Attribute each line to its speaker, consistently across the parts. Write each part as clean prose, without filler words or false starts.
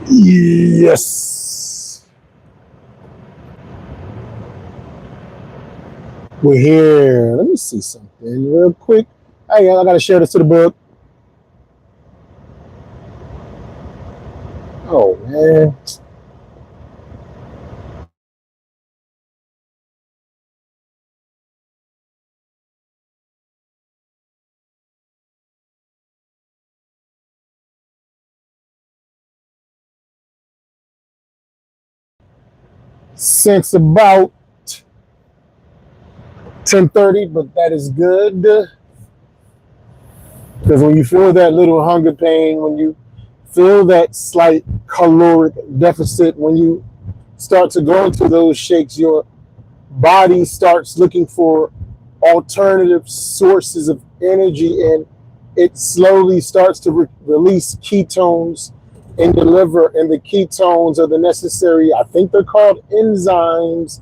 Speaker 1: Yes. We're here. Let me see something real quick. Hey, I gotta share this to the book. Oh man. Since about 10:30, but that is good. Because when you feel that little hunger pain, when you feel that slight caloric deficit, when you start to go into those shakes, your body starts looking for alternative sources of energy, and it slowly starts to release ketones in the liver, and the ketones are the necessary, I think they're called enzymes,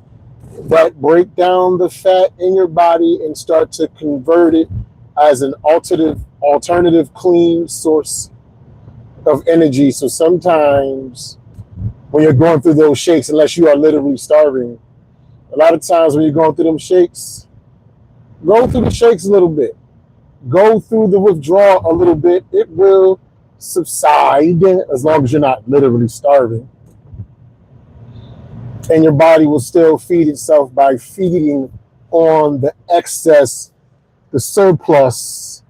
Speaker 1: that break down the fat in your body and start to convert it as an alternative clean source of energy. So sometimes when you're going through those shakes, unless you are literally starving, a lot of times when you're going through them shakes, go through the shakes a little bit. Go through the withdrawal a little bit. It will subside as long as you're not literally starving. And your body will still feed itself by feeding on the excess, the surplus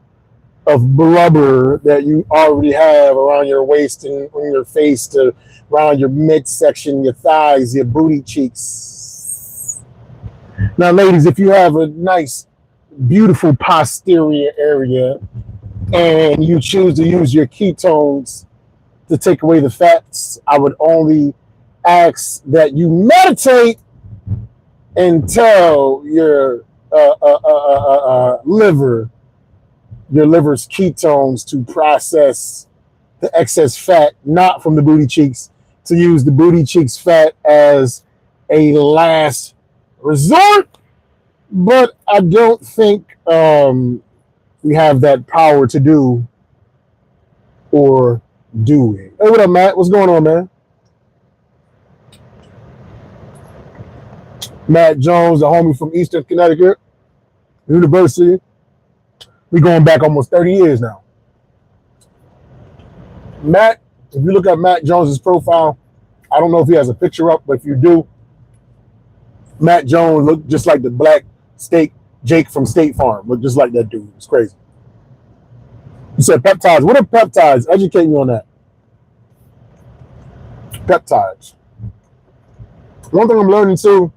Speaker 1: of blubber that you already have around your waist and on your face, to around your midsection, your thighs, your booty cheeks. Now, ladies, if you have a nice, beautiful posterior area and you choose to use your ketones to take away the fats, I would only ask that you meditate and tell your liver, your liver's ketones, to process the excess fat, not from the booty cheeks, to use the booty cheeks fat as a last resort. But I don't think we have that power to do or do it. Hey, what up, Matt? What's going on, man? Matt Jones, a homie from Eastern Connecticut University. We going back almost 30 years now. Matt, if you look at Matt Jones's profile, I don't know if he has a picture up, but if you do, Matt Jones looked just like the black steak Jake from State Farm. Looked just like that dude. It's crazy. You said peptides. What are peptides? Educate me on that. Peptides. One thing I'm learning too,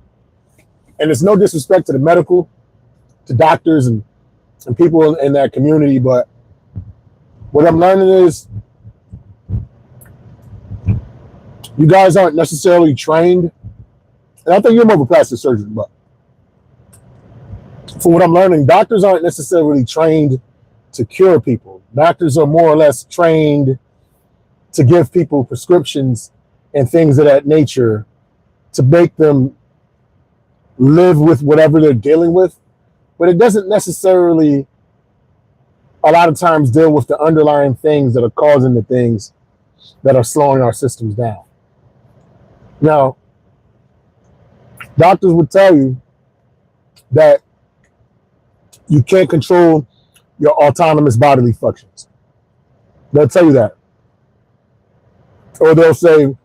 Speaker 1: and it's no disrespect to the medical, to doctors and people in that community, but what I'm learning is you guys aren't necessarily trained, and I think you're more of a plastic surgeon, but for what I'm learning, doctors aren't necessarily trained to cure people. Doctors are more or less trained to give people prescriptions and things of that nature to make them live with whatever they're dealing with. But it doesn't necessarily, a lot of times, deal with the underlying things that are causing the things that are slowing our systems down. Now, doctors would tell you that you can't control your autonomous bodily functions. They'll tell you that. Or they'll say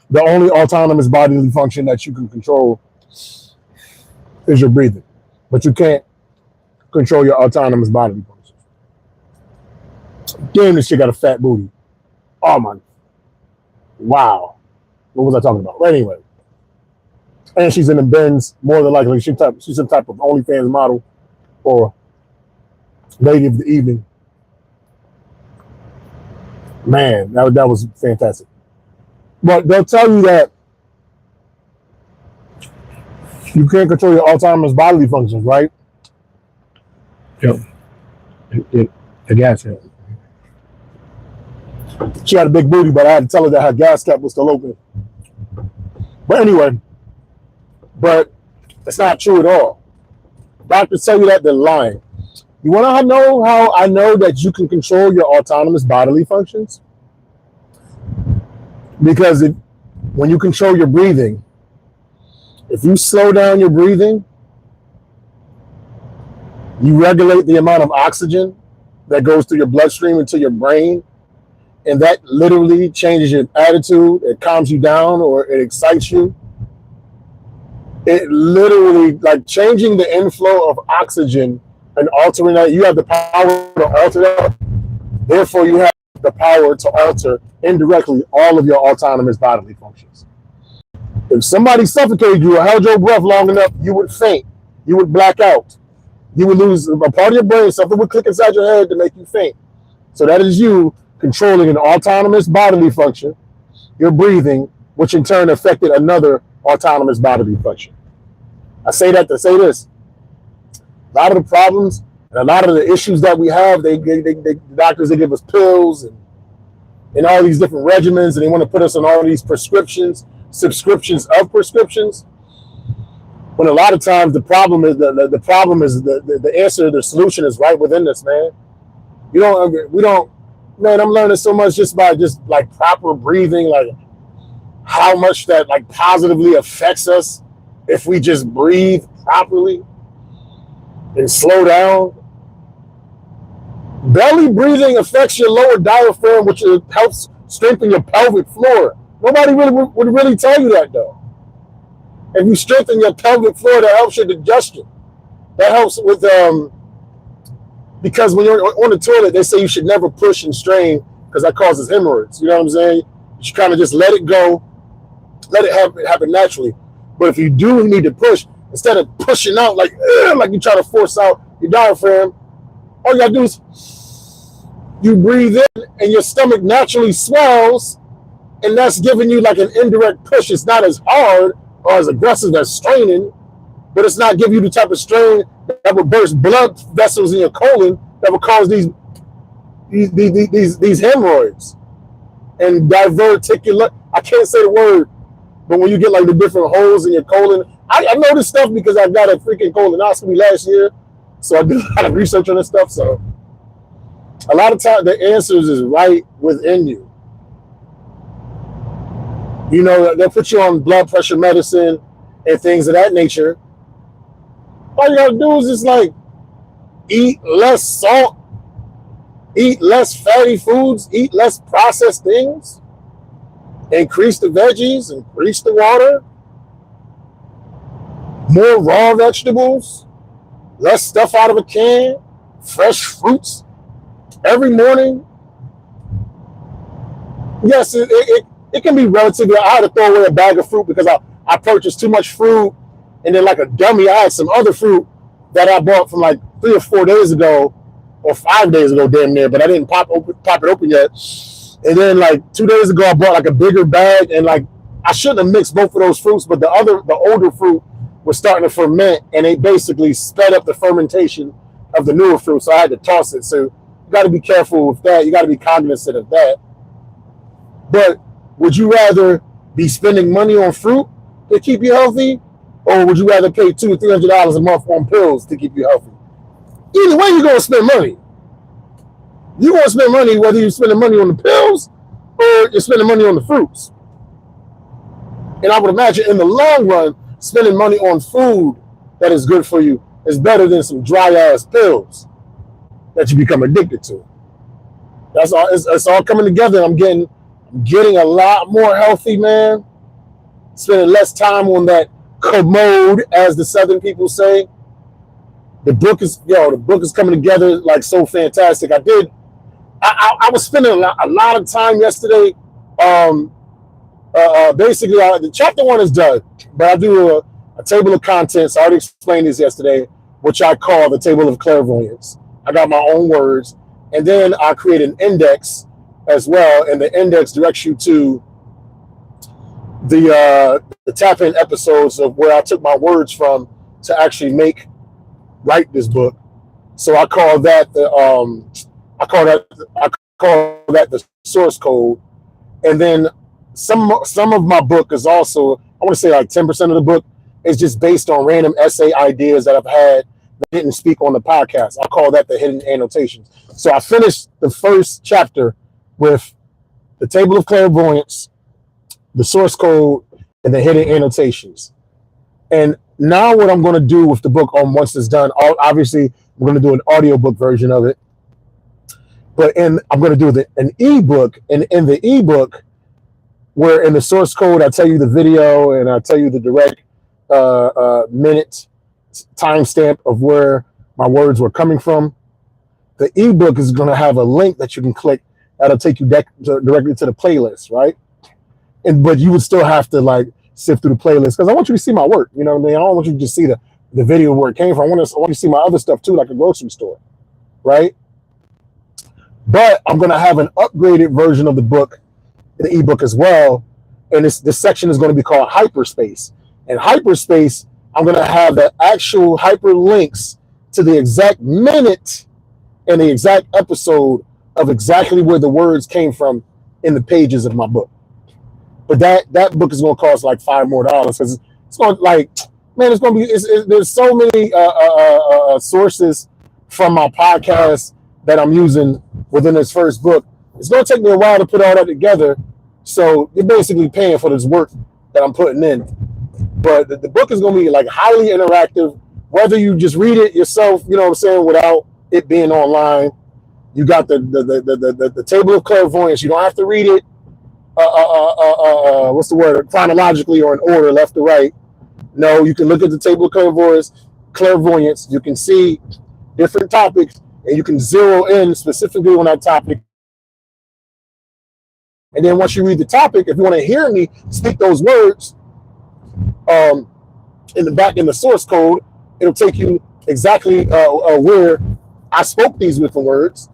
Speaker 1: the only autonomous bodily function that you can control is your breathing. But you can't control your autonomous bodily functions. Damn, this shit got a fat booty. Oh my. Wow. What was I talking about? But anyway. And she's in the bins, more than likely. She's some type of OnlyFans model or lady of the evening. Man, that was fantastic. But they'll tell you that you can't control your autonomous bodily functions, right? Yep. The gas cap. She had a big booty, but I had to tell her that her gas cap was still open. But anyway, but it's not true at all. Doctors tell you that, they're lying. You want to know how I know that you can control your autonomous bodily functions? Because when you control your breathing, if you slow down your breathing, you regulate the amount of oxygen that goes through your bloodstream into your brain, and that literally changes your attitude. It calms you down or it excites you. It literally, like changing the inflow of oxygen and altering that, you have the power to alter that. Therefore, you have the power to alter indirectly all of your autonomous bodily functions. If somebody suffocated you or held your breath long enough, you would faint. You would black out. You would lose a part of your brain. Something would click inside your head to make you faint. So that is you controlling an autonomous bodily function, your breathing, which in turn affected another autonomous bodily function. I say that to say this. A lot of the problems and a lot of the issues that we have, the doctors, they give us pills and all these different regimens, and they want to put us on all these subscriptions of prescriptions. When a lot of times the problem is the answer, the solution is right within us, man. Man, I'm learning so much just by like proper breathing, like how much that like positively affects us if we just breathe properly and slow down. Belly breathing affects your lower diaphragm, which helps strengthen your pelvic floor. Nobody would really tell you that, though. If you strengthen your pelvic floor, that helps your digestion. That helps with because when you're on the toilet, they say you should never push and strain because that causes hemorrhoids. You know what I'm saying? You should kind of just let it go, let it happen naturally. But if you do need to push, instead of pushing out like you try to force out your diaphragm, all you gotta do is you breathe in and your stomach naturally swells, and that's giving you like an indirect push. It's not as hard or as aggressive as straining, but it's not giving you the type of strain that would burst blood vessels in your colon that would cause these hemorrhoids and diverticular. I can't say the word, but when you get like the different holes in your colon, I know this stuff because I got a freaking colonoscopy last year, so I do a lot of research on this stuff. So a lot of times the answers is right within you. You know, they'll put you on blood pressure medicine and things of that nature. All you gotta do is just like eat less salt, eat less fatty foods, eat less processed things, increase the veggies, increase the water, more raw vegetables, less stuff out of a can, fresh fruits every morning. Yes, it can be relatively. I had to throw away a bag of fruit because I purchased too much fruit, and then like a dummy, I had some other fruit that I bought from like 3 or 4 days ago, or 5 days ago, damn near. But I didn't pop it open yet. And then like 2 days ago, I bought like a bigger bag, and like I shouldn't have mixed both of those fruits, but the older fruit was starting to ferment, and it basically sped up the fermentation of the newer fruit. So I had to toss it. So you got to be careful with that. You got to be cognizant of that. But would you rather be spending money on fruit to keep you healthy, or would you rather pay $200 or $300 a month on pills to keep you healthy? Either way, you're going to spend money. You're going to spend money whether you're spending money on the pills or you're spending money on the fruits. And I would imagine in the long run, spending money on food that is good for you is better than some dry-ass pills that you become addicted to. That's all. It's all coming together. I'm getting a lot more healthy, man. Spending less time on that commode, as the Southern people say. The book is coming together like so fantastic. I was spending a lot of time yesterday. Basically, the chapter 1 is done, but I do a table of contents. I already explained this yesterday, which I call the table of clairvoyance. I got my own words, and then I create an index as well, and the index directs you to the tap-in episodes of where I took my words from to actually write this book. So I call that the source code, and then some of my book is also, I want to say like 10% of the book is just based on random essay ideas that I've had that didn't speak on the podcast. I call that the hidden annotations. So I finished the first chapter with the table of clairvoyance, the source code, and the hidden annotations. And now what I'm going to do with the book, once it's done, obviously we're going to do an audiobook version of it, but I'm going to do an ebook, and in the ebook, where in the source code I tell you the video and I tell you the direct minute timestamp of where my words were coming from. The ebook is going to have a link that you can click that'll take you directly to the playlist, right? But you would still have to like sift through the playlist because I want you to see my work. You know what I mean? I don't want you to just see the video where it came from. I want you to see my other stuff too, like a grocery store, right? But I'm going to have an upgraded version of the book, the ebook as well. And this section is going to be called Hyperspace. And Hyperspace, I'm going to have the actual hyperlinks to the exact minute and the exact episode of exactly where the words came from in the pages of my book. But that book is going to cost like $5 more because it's going to like, man, it's going to be, there's so many sources from my podcast that I'm using within this first book. It's going to take me a while to put all that together. So you're basically paying for this work that I'm putting in. But the book is going to be like highly interactive, whether you just read it yourself, you know what I'm saying, without it being online. You got the table of clairvoyance. You don't have to read it, what's the word, chronologically or in order, left to right. No, you can look at the table of clairvoyance. You can see different topics, and you can zero in specifically on that topic. And then once you read the topic, if you want to hear me speak those words in the source code, it'll take you exactly where I spoke these different words.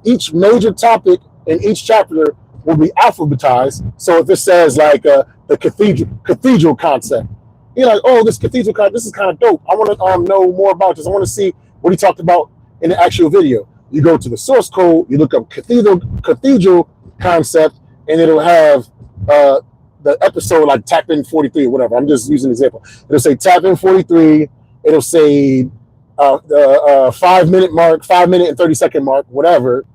Speaker 1: Each major topic in each chapter will be alphabetized. So if it says like the cathedral concept, you're like, oh, this cathedral concept, this is kind of dope. I want to know more about this. I want to see what he talked about in the actual video. You go to the source code, you look up cathedral concept, and it'll have the episode like tap in 43 or whatever. I'm just using an example. It'll say tap in 43. It'll say the 5 minute mark, 5 minute and 30-second mark, whatever.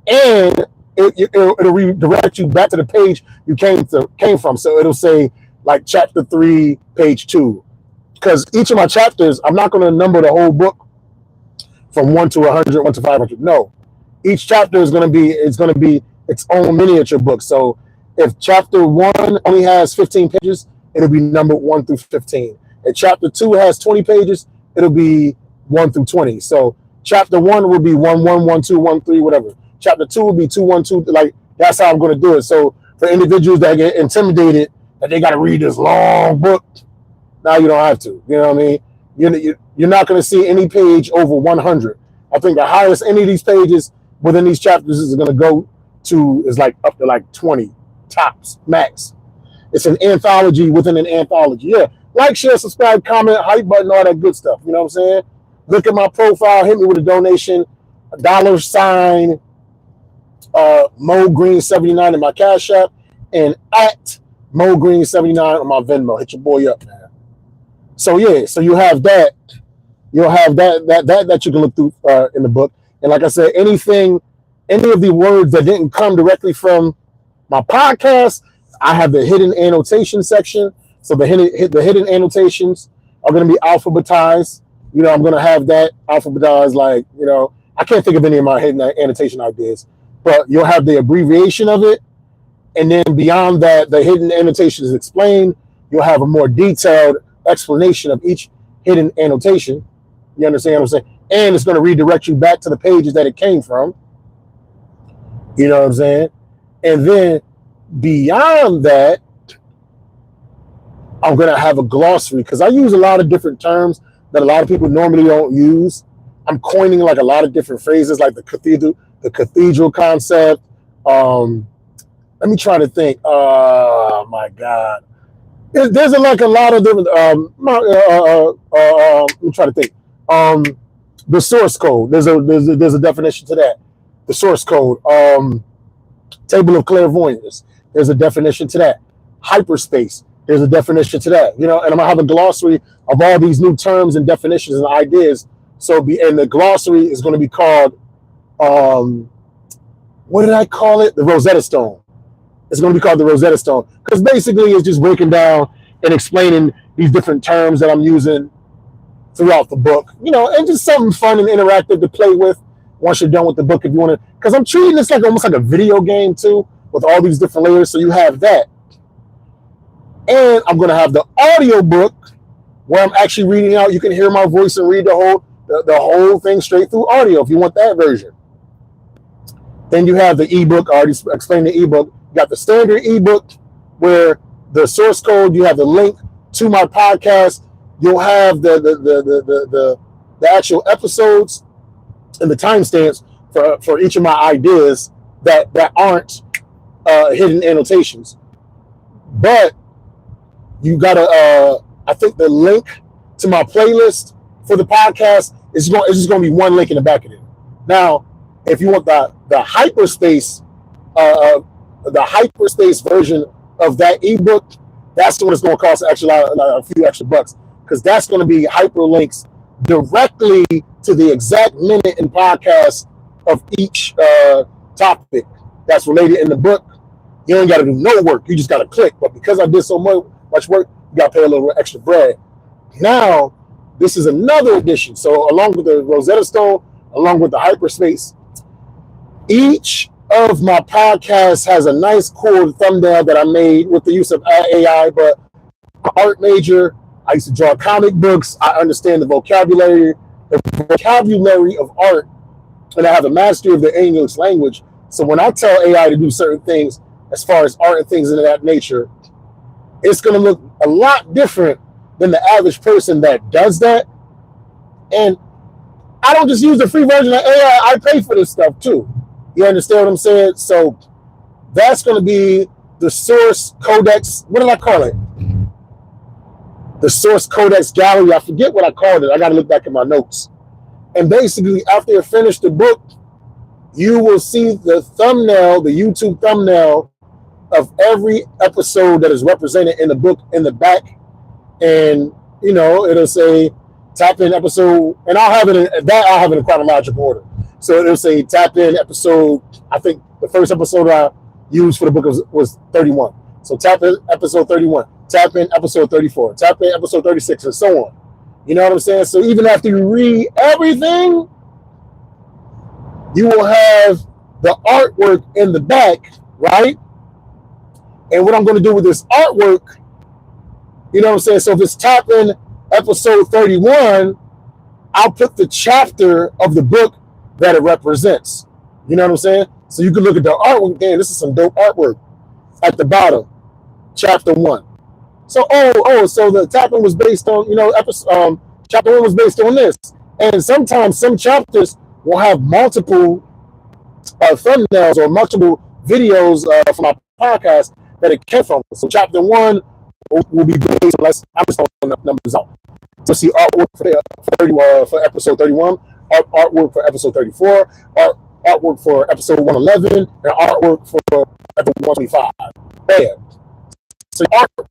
Speaker 1: And it'll redirect you back to the page you came from. So it'll say like chapter 3, page 2. Because each of my chapters, I'm not going to number the whole book from 1 to 100, 1 to 500. No. Each chapter is going to be its own miniature book. So if chapter 1 only has 15 pages, it'll be numbered 1 through 15. If chapter 2 has 20 pages, it'll be 1 through 20. So chapter 1 will be 1, 1, 1, 2, 1, 3, whatever. Chapter 2 will be 2, 1, 2. Like that's how I'm going to do it. So for individuals that get intimidated that they got to read this long book, now you don't have to. You know what I mean? You're not going to see any page over 100. I think the highest any of these pages within these chapters is going to go to is like up to like 20 tops max. It's an anthology within an anthology. Yeah. Like, share, subscribe, comment, hype button, all that good stuff. You know what I'm saying? Look at my profile. Hit me with a donation. $, Mo Green 79 in my Cash App, and at Mo Green 79 on my Venmo. Hit your boy up, man. So yeah, so you have that. You'll have that you can look through in the book. And like I said, any of the words that didn't come directly from my podcast, I have the hidden annotation section. So the hidden annotations are going to be alphabetized. You know, I'm going to have that alphabetized. Like, you know, I can't think of any of my hidden annotation ideas, but you'll have the abbreviation of it. And then beyond that, the hidden annotation is explained. You'll have a more detailed explanation of each hidden annotation. You understand what I'm saying? And it's going to redirect you back to the pages that it came from. You know what I'm saying? And then beyond that, I'm going to have a glossary because I use a lot of different terms that a lot of people normally don't use. I'm coining like a lot of different phrases like the cathedral concept. Let me try to think. Oh my God. There's like a lot of different, let me try to think. The source code, there's a definition to that. The source code, table of clairvoyance, there's a definition to that. Hyperspace, there's a definition to that. You know, and I'm gonna have a glossary of all these new terms and definitions and ideas. And the glossary is going to be called, what did I call it? The Rosetta Stone. It's going to be called the Rosetta Stone, because basically it's just breaking down and explaining these different terms that I'm using throughout the book, and just something fun and interactive to play with once you're done with the book, if you want to, because I'm treating this like almost like a video game too, with all these different layers. So you have that, and I'm going to have the audio book where I'm actually reading out. You can hear my voice and read the whole thing straight through audio if you want that version. Then you have the ebook. I already explained the ebook. You got the standard ebook where the source code, you have the link to my podcast. You'll have the actual episodes and the timestamps for each of my ideas that aren't hidden annotations. But you gotta I think the link to my playlist for the podcast is just gonna be one link in the back of it. Now, if you want the hyperspace version of that ebook, that's the one that's going to cost actually a few extra bucks, because that's going to be hyperlinks directly to the exact minute in podcast of each topic that's related in the book. You ain't got to do no work. You just got to click. But because I did so much work, you got to pay a little extra bread. Now, this is another edition. So along with the Rosetta Stone, along with the hyperspace, each of my podcasts has a nice, cool thumbnail that I made with the use of AI. But I'm an art major. I used to draw comic books. I understand the vocabulary of art, and I have a mastery of the English language. So when I tell AI to do certain things, as far as art and things of that nature, it's going to look a lot different than the average person that does that. And I don't just use the free version of AI. I pay for this stuff too. You understand what I'm saying? So that's going to be the source codex. What did I call it? The source codex gallery. I forget what I called it. I got to look back at my notes. And basically, after you finish the book, you will see the thumbnail, the YouTube thumbnail of every episode that is represented in the book in the back. And, it'll say tap in episode, and I'll have it in chronological order. So it'll say tap in episode, I think the first episode I used for the book was 31. So tap in episode 31, tap in episode 34, tap in episode 36, and so on. You know what I'm saying? So even after you read everything, you will have the artwork in the back, right? And what I'm going to do with this artwork, you know what I'm saying? So if it's tap in episode 31, I'll put the chapter of the book that it represents. You know what I'm saying? So you can look at the artwork. Damn, this is some dope artwork. At the bottom, chapter 1. So so the tapping was based on, chapter 1 was based on this. And sometimes some chapters will have multiple thumbnails or multiple videos from our podcast that it came from. So chapter 1 will be based, unless I'm just throwing numbers out. So see artwork for episode 31, artwork for episode 34, artwork for episode 111, and artwork for episode 125. Bam. So artwork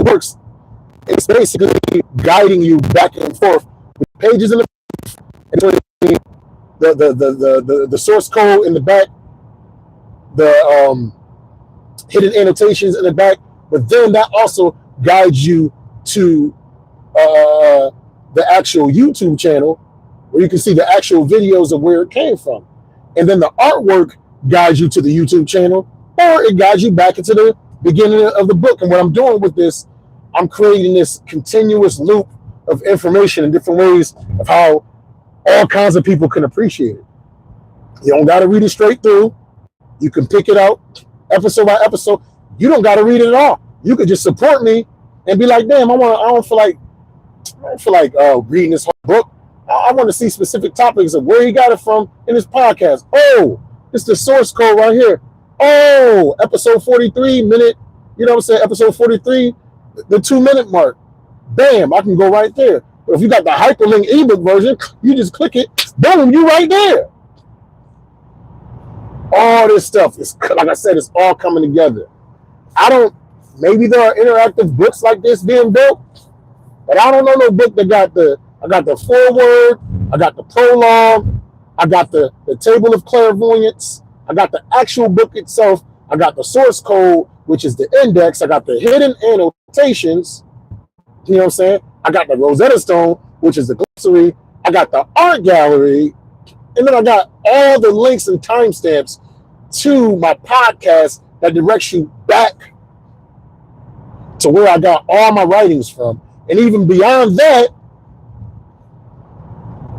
Speaker 1: works. It's basically guiding you back and forth with pages in the source code in the back, the hidden annotations in the back, but then that also guides you to the actual YouTube channel where you can see the actual videos of where it came from. And then the artwork guides you to the YouTube channel, or it guides you back into the beginning of the book. And what I'm doing with this, I'm creating this continuous loop of information in different ways of how all kinds of people can appreciate it. You don't got to read it straight through. You can pick it out episode by episode. You don't got to read it at all. You could just support me and be like, damn, I don't feel like reading this whole book. I want to see specific topics of where he got it from in his podcast. Oh, it's the source code right here. Oh, episode 43 minute, you know what I'm saying? Episode 43, the 2-minute mark. Bam, I can go right there. But if you got the hyperlink ebook version, you just click it. Boom, you right there. All this stuff is, like I said, it's all coming together. Maybe there are interactive books like this being built, but I don't know no book that I got the foreword, I got the prologue, I got the table of clairvoyance. I got the actual book itself. I got the source code, which is the index. I got the hidden annotations. You know what I'm saying? I got the Rosetta Stone, which is the glossary. I got the art gallery. And then I got all the links and timestamps to my podcast that directs you back to where I got all my writings from. And even beyond that,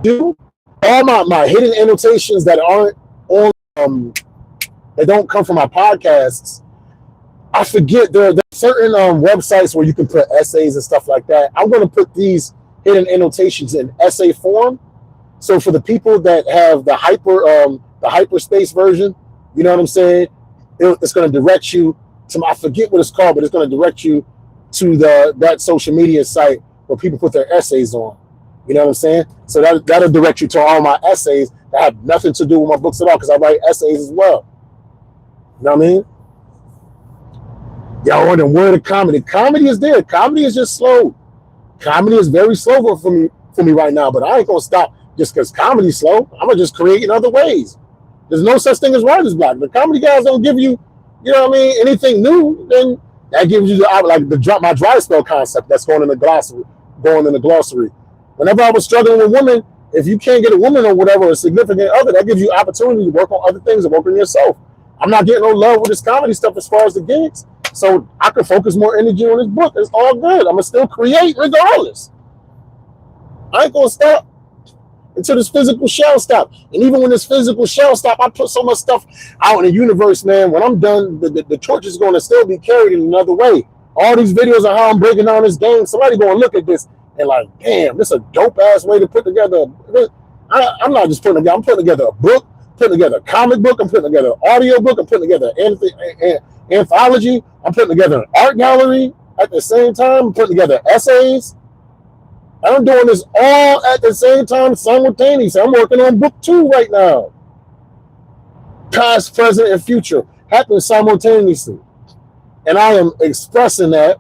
Speaker 1: do all my hidden annotations that aren't on, that don't come from my podcasts. I forget there are certain websites where you can put essays and stuff like that. I'm going to put these hidden annotations in essay form. So for the people that have the hyperspace version, you know what I'm saying? It's going to direct you to, I forget what it's called, but it's going to direct you to that social media site where people put their essays on. You know what I'm saying? So that'll direct you to all my essays that have nothing to do with my books at all, because I write essays as well. You know what I mean? Y'all wondering where the comedy? Comedy is there. Comedy is just slow. Comedy is very slow for me right now, but I ain't gonna stop just because comedy's slow. I'm gonna just create in other ways. There's no such thing as writer's block. The comedy guys don't give you, you know what I mean, anything new. Then that gives you my dry spell concept that's going in the glossary. Whenever I was struggling with women, if you can't get a woman or whatever, a significant other, that gives you opportunity to work on other things and work on yourself. I'm not getting no love with this comedy stuff as far as the gigs, so I can focus more energy on this book. It's all good. I'm gonna still create regardless. I ain't gonna stop until this physical shell stop. And even when this physical shell stop, I put so much stuff out in the universe, man. When I'm done, the torch is going to still be carried in another way. All these videos of how I'm breaking down this game, somebody going to look at this and like, damn, this is a dope ass way to put together. I'm not just putting together, I'm putting together a book, putting together a comic book, I'm putting together an audio book, I'm putting together an anthology, I'm putting together an art gallery at the same time, I'm putting together essays. I'm doing this all at the same time, simultaneously. I'm working on book 2 right now. Past, present, and future happen simultaneously. And I am expressing that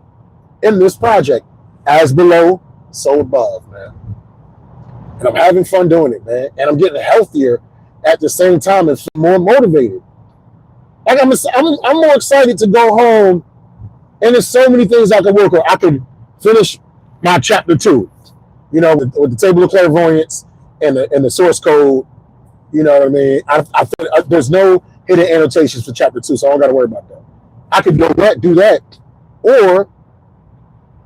Speaker 1: in this project. As below, so above, man. And I'm having fun doing it, man. And I'm getting healthier at the same time and more motivated. Like I'm more excited to go home. And there's so many things I can work on. I can finish my chapter 2. You know, with the table of clairvoyance and the source code, you know what I mean? There's no hidden annotations for chapter 2, so I don't got to worry about that. I could do that. Or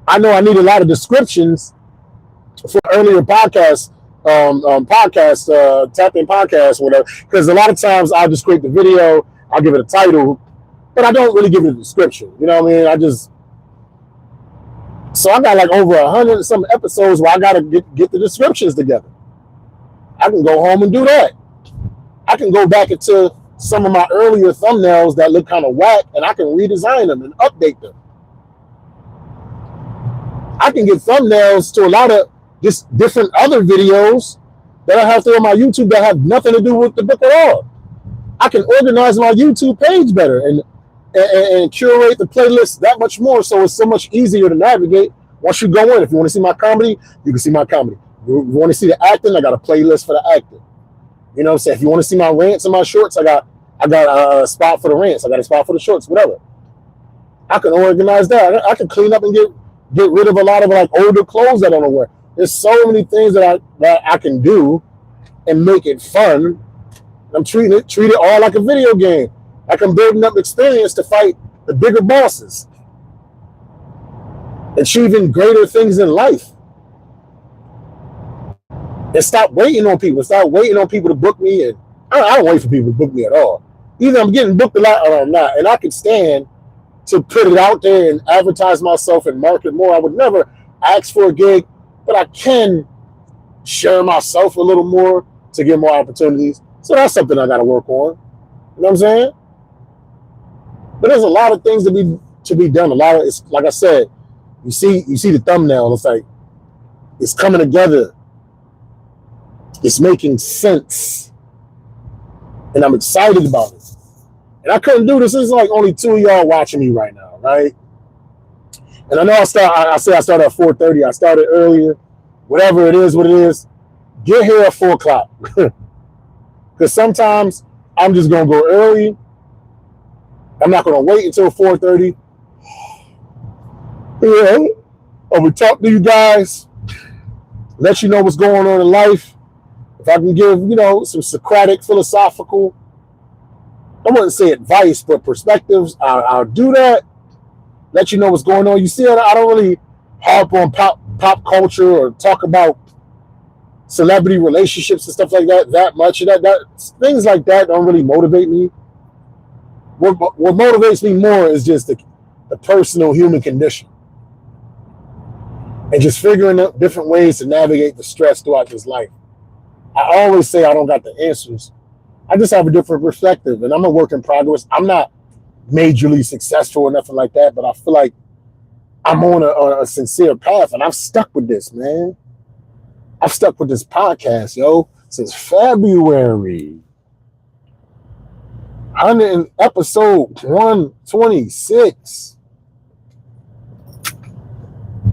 Speaker 1: I know I need a lot of descriptions for earlier podcasts, tap-in podcasts, whatever, because a lot of times I'll just create the video, I'll give it a title, but I don't really give it a description. You know what I mean? So I got like over 100 and some episodes where I got to get the descriptions together. I can go home and do that. I can go back into some of my earlier thumbnails that look kind of whack, and I can redesign them and update them. I can get thumbnails to a lot of just different other videos that I have there on my YouTube that have nothing to do with the book at all. I can organize my YouTube page better and curate the playlist that much more, so it's so much easier to navigate once you go in. If you want to see my comedy, you can see my comedy. You want to see the acting, I got a playlist for the acting. You know what I'm saying? If you want to see my rants and my shorts, I got a spot for the rants. I got a spot for the shorts, whatever. I can organize that. I can clean up and get rid of a lot of like older clothes that I don't wear. There's so many things that I can do and make it fun. I'm treating it all like a video game. Like I'm building up experience to fight the bigger bosses, achieving greater things in life. And stop waiting on people. Stop waiting on people to book me. And I don't wait for people to book me at all. Either I'm getting booked a lot or I'm not. And I can stand to put it out there and advertise myself and market more. I would never ask for a gig, but I can share myself a little more to get more opportunities. So that's something I got to work on. You know what I'm saying? But there's a lot of things to be done. A lot of it's like I said, you see the thumbnail. It's like it's coming together. It's making sense, and I'm excited about it. And I couldn't do this. This is like only 2 of y'all watching me right now, right? And I know I started at 4:30. I started earlier. Whatever it is, what it is. Get here at 4 o'clock. Because sometimes I'm just gonna go early. I'm not gonna wait until 4:30. Yeah, I would talk to you guys, let you know what's going on in life. If I can give, some Socratic philosophical, I wouldn't say advice, but perspectives, I'll do that. Let you know what's going on. You see, I don't really harp on pop culture or talk about celebrity relationships and stuff like that much. That things like that don't really motivate me. What motivates me more is just the personal human condition and just figuring out different ways to navigate the stress throughout this life. I always say I don't got the answers. I just have a different perspective, and I'm a work in progress. I'm not majorly successful or nothing like that, but I feel like I'm on a sincere path, and I've stuck with this, man. I've stuck with this podcast, yo, since February. Episode 126.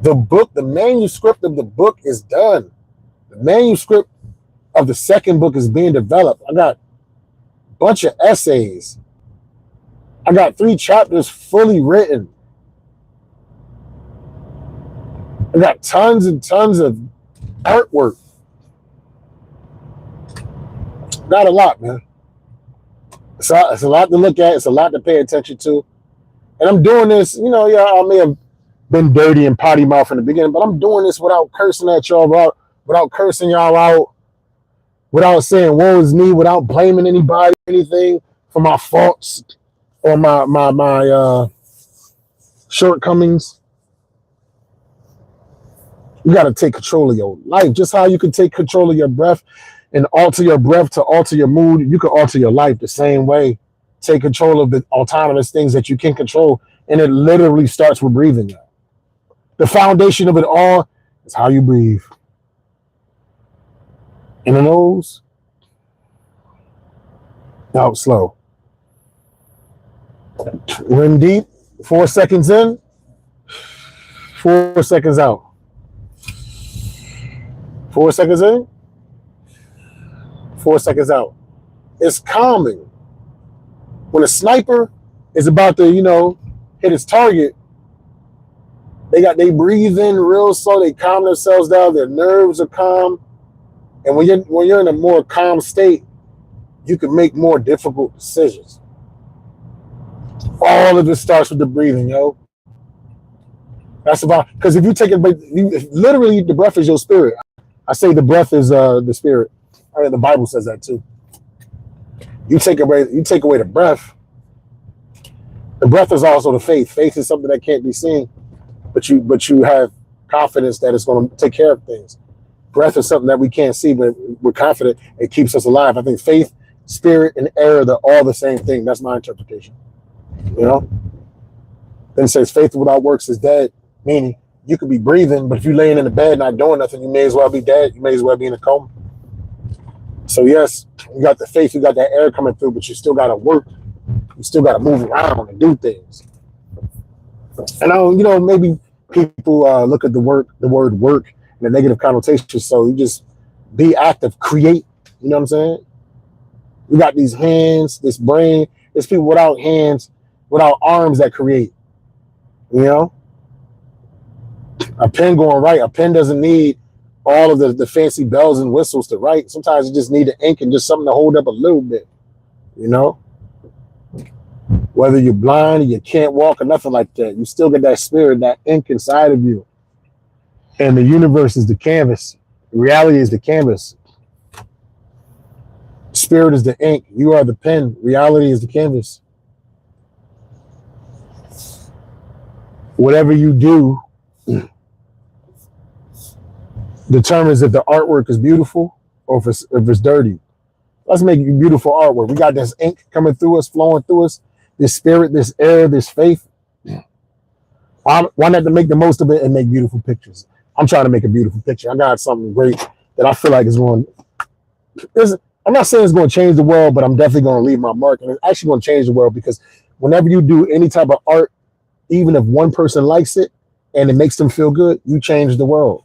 Speaker 1: The manuscript of the book is done. The manuscript of the second book is being developed. I got a bunch of essays. I got 3 chapters fully written. I got tons and tons of artwork. Not a lot, man. It's a lot to look at. It's a lot to pay attention to. And I'm doing this, I may have been dirty and potty mouth in the beginning, but I'm doing this without cursing at y'all, without cursing y'all out, without saying woe is me, without blaming anybody or anything for my faults or my shortcomings. You got to take control of your life. Just how you can take control of your breath and alter your breath to alter your mood, you can alter your life the same way. Take control of the autonomous things that you can control, and it literally starts with breathing. The foundation of it all is how you breathe. In the nose, out slow. In deep, 4 seconds in, 4 seconds out. 4 seconds in, 4 seconds out. It's calming. When a sniper is about to, hit his target, they breathe in real slow, they calm themselves down, their nerves are calm. And when you're in a more calm state, you can make more difficult decisions. All of it starts with the breathing, yo. That's about, because if you take it, literally the breath is your spirit. I say the breath is the spirit. I mean, the Bible says that too. You take away the breath. The breath is also the faith. Faith is something that can't be seen, but you have confidence that it's going to take care of things. Breath is something that we can't see, but we're confident it keeps us alive. I think faith, spirit, and air, they're all the same thing. That's my interpretation. Then it says faith without works is dead, meaning you could be breathing, but if you're laying in the bed not doing nothing, you may as well be dead. You may as well be in a coma. So yes, you got the faith, you got that air coming through, but you still got to work. You still got to move around and do things. And maybe people look at the word work in a negative connotation. So you just be active, create. You know what I'm saying? You got these hands, this brain. There's people without hands, without arms that create. A pen going right. A pen doesn't need all of the fancy bells and whistles to write. Sometimes you just need the ink and just something to hold up a little bit. Whether you're blind or you can't walk or nothing like that, you still get that spirit, that ink inside of you. And the universe is the canvas. Reality is the canvas. Spirit is the ink. You are the pen. Reality is the canvas. Whatever you do determines if the artwork is beautiful or if it's dirty. Let's make beautiful artwork. We got this ink coming through us, flowing through us, this spirit, this air, this faith. Why not to make the most of it and make beautiful pictures? I'm trying to make a beautiful picture. I got something great that I feel like is going. I'm not saying it's going to change the world, but I'm definitely going to leave my mark, and it's actually going to change the world, because whenever you do any type of art, even if one person likes it and it makes them feel good, you change the world.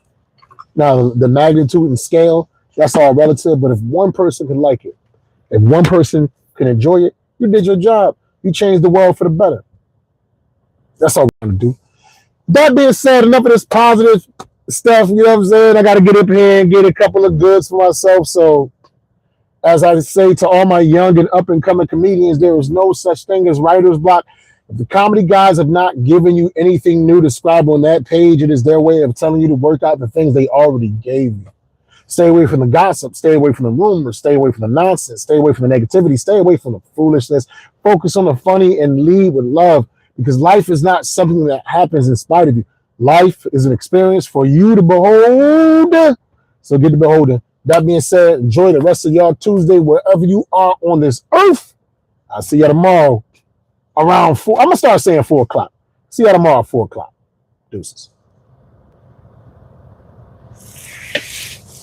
Speaker 1: Now, the magnitude and scale, that's all relative, but if one person can like it, If one person can enjoy it, you did your job. You changed the world for the better. That's all we're going to do. That being said, enough of this positive stuff. You know what I'm saying? I got to get up here and get a couple of goods for myself. So, as I say to all my young and up and coming comedians, there is no such thing as writer's block. If the comedy guys have not given you anything new to describe on that page, it is their way of telling you to work out the things they already gave you. Stay away from the gossip. Stay away from the rumors. Stay away from the nonsense. Stay away from the negativity. Stay away from the foolishness. Focus on the funny and lead with love, because life is not something that happens in spite of you. Life is an experience for you to behold. So get to beholding. That being said, enjoy the rest of y'all Tuesday wherever you are on this earth. I'll see you tomorrow around 4. I'm going to start saying 4 o'clock. See you tomorrow at 4 o'clock. Deuces.